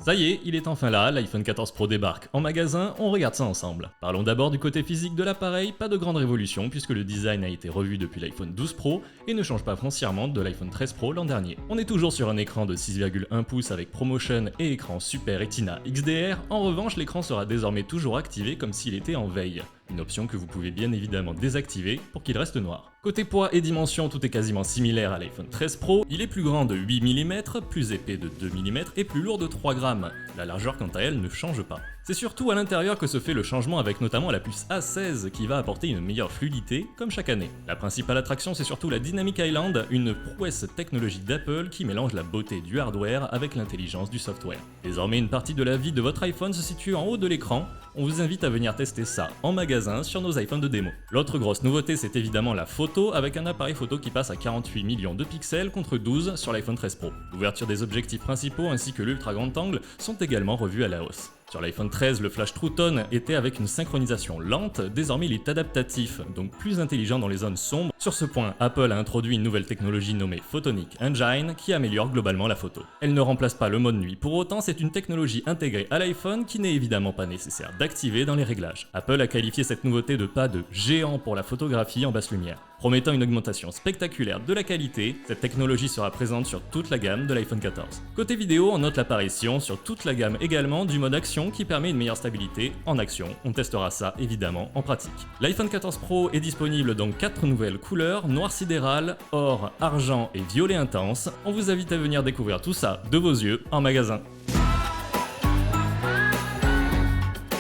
Ça y est, il est enfin là, l'iPhone 14 Pro débarque en magasin, on regarde ça ensemble. Parlons d'abord du côté physique de l'appareil, pas de grande révolution puisque le design a été revu depuis l'iPhone 12 Pro et ne change pas foncièrement de l'iPhone 13 Pro l'an dernier. On est toujours sur un écran de 6,1 pouces avec ProMotion et écran Super Retina XDR, en revanche l'écran sera désormais toujours activé comme s'il était en veille. Une option que vous pouvez bien évidemment désactiver pour qu'il reste noir. Côté poids et dimension, tout est quasiment similaire à l'iPhone 13 Pro, il est plus grand de 8 mm, plus épais de 2 mm et plus lourd de 3 grammes. La largeur quant à elle ne change pas. C'est surtout à l'intérieur que se fait le changement avec notamment la puce A16 qui va apporter une meilleure fluidité comme chaque année. La principale attraction c'est surtout la Dynamic Island, une prouesse technologique d'Apple qui mélange la beauté du hardware avec l'intelligence du software. Désormais une partie de la vie de votre iPhone se situe en haut de l'écran, on vous invite à venir tester ça en magasin sur nos iPhones de démo. L'autre grosse nouveauté c'est évidemment la photo avec un appareil photo qui passe à 48 millions de pixels contre 12 sur l'iPhone 13 Pro. L'ouverture des objectifs principaux ainsi que l'ultra grand angle sont également revus à la hausse. Sur l'iPhone 13, le flash True Tone était avec une synchronisation lente, désormais il est adaptatif, donc plus intelligent dans les zones sombres. Sur ce point, Apple a introduit une nouvelle technologie nommée Photonic Engine qui améliore globalement la photo. Elle ne remplace pas le mode nuit, pour autant c'est une technologie intégrée à l'iPhone qui n'est évidemment pas nécessaire d'activer dans les réglages. Apple a qualifié cette nouveauté de pas de géant pour la photographie en basse lumière. Promettant une augmentation spectaculaire de la qualité, cette technologie sera présente sur toute la gamme de l'iPhone 14. Côté vidéo, on note l'apparition sur toute la gamme également du mode action qui permet une meilleure stabilité en action. On testera ça évidemment en pratique. L'iPhone 14 Pro est disponible dans 4 nouvelles couleurs, noir sidéral, or, argent et violet intense. On vous invite à venir découvrir tout ça de vos yeux en magasin.